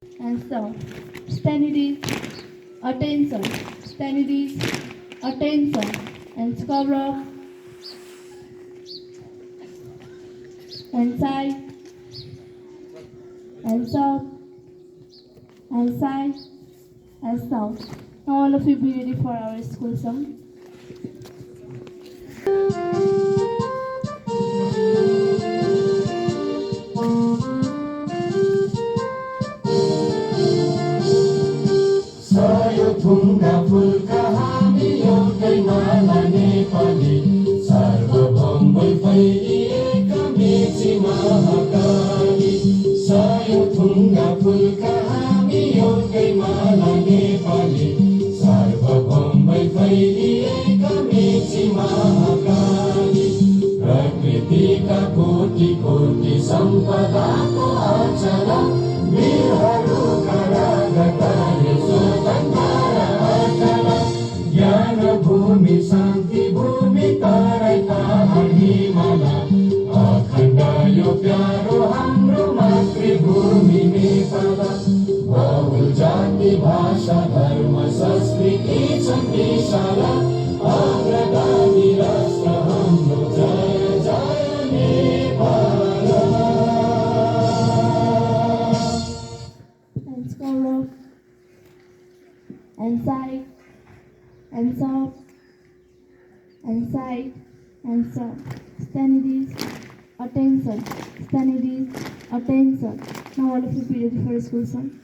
and sound. Standing attention, standing attention, and cover and side and soft and side and sound. Now all of you be ready for our school song. थुङ्गा phulka हामी एउटै माला नेपाली सार्वभौम फैलिएका मेची महाकाली सयौं थुङ्गा फुलका हामी एउटै माला नेपाली सार्वभौम फैलिएका मेची महाकाली प्रकृतिका कोटि कोटि सम्पदाको अचरा वीरहरूका रागताले ज्ञान भूमि शान्ति भूमि तराई पहाड हिमाल अखण्ड यो प्यारो हाम्रो मातृभूमि नेपाल बहुल जाति भाषा धर्म संस्कृति छन् विशाल अग्रगामी राष्ट्र हाम्रो जय जय Nepal And score and side and soft and side and soft. Standing attention, standing attention. Now all of you be ready for school song.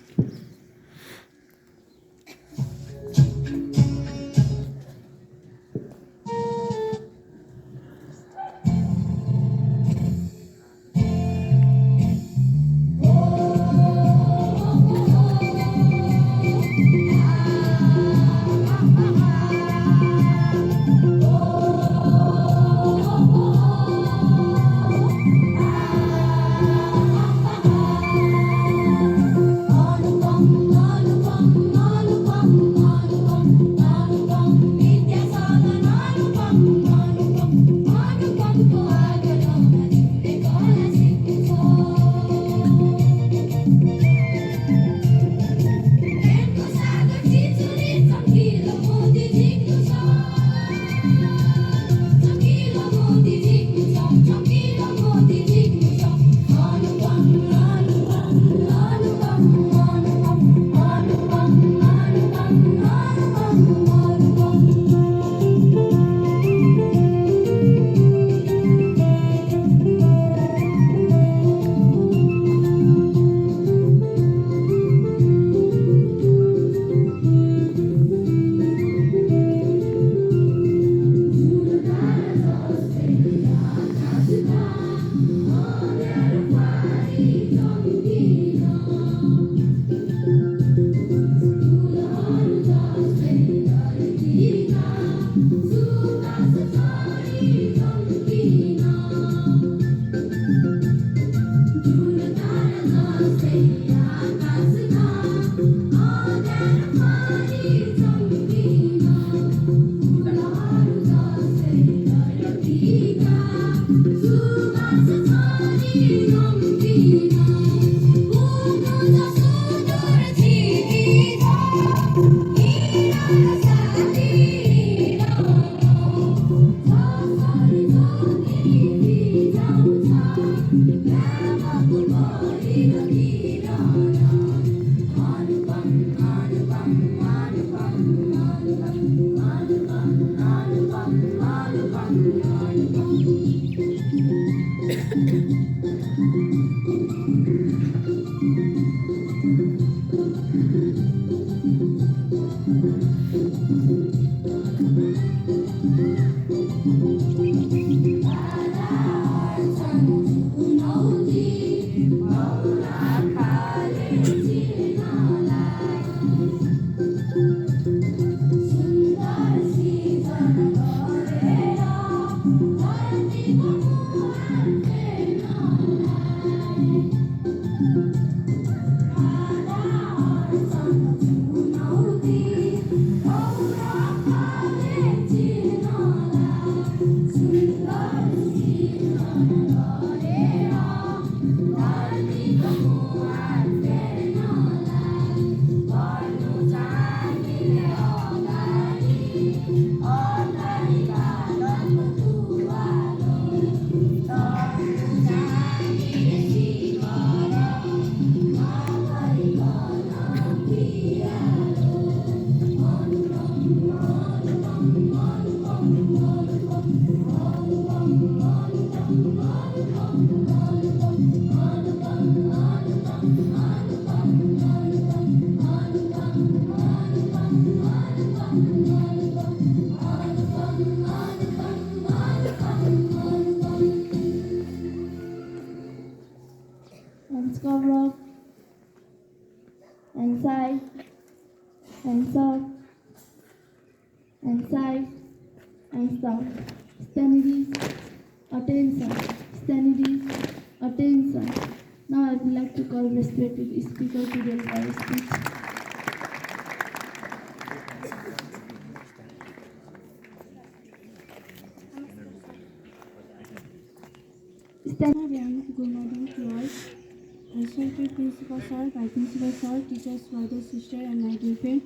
and side, and soft, and side, and soft. Standing, attention, standing, attention. Now I would like to call respected speaker to deliver a speech. Good morning to all. Respected Principal Sir, my Principal Sir, teachers, brother, sister, and my dear friend.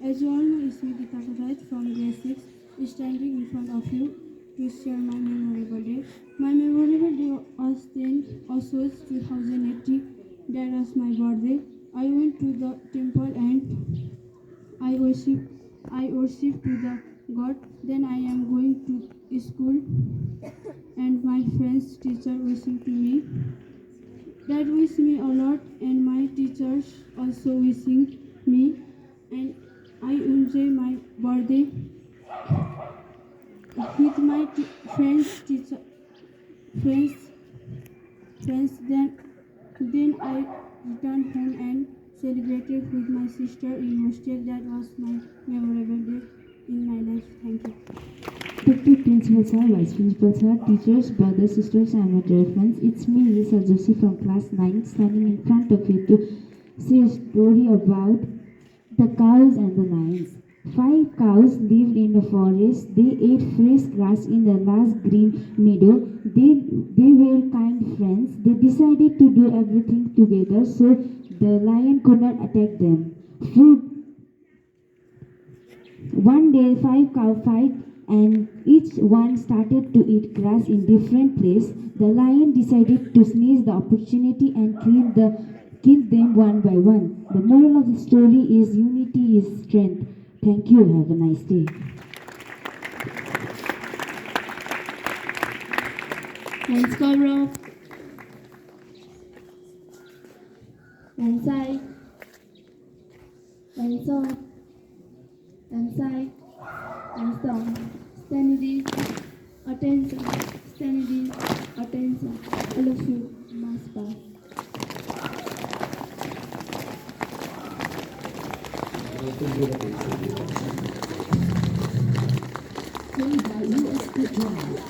As you all know, it's me, Dika Kakat from grade 6, standing in front of you to share my memorable day. My memorable day was 10th August 2018. That was my birthday. I went to the temple and I worship to the God. Then I am going to school and my friends teacher wishing to me. That wish me a lot and my teachers also wishing me, and I enjoy my birthday with my friends, teacher, friends, friends. Then I returned home and celebrated with my sister in hostel. That was my memorable day in my life. Thank you. Respected Principal Sir, Vice Principal Sir, teachers, brothers, sisters, and my dear friends, it's me, Lisa Joshi from class 9, standing in front of you to say a story about the cows and the lions. 5 cows lived in the forest. They ate fresh grass in the last green meadow. They were kind friends. They decided to do everything together so the lion could not attack them. One day, 5 cows fight and each one started to eat grass in different place. The lion decided to seize the opportunity and kill them one by one. The moral of the story is unity is strength. Thank you. Have a nice day. Hands cover up, and side, and soft, and side, and soft. Standing, attention, standing, attention. All of you must pass. Play by USB drive.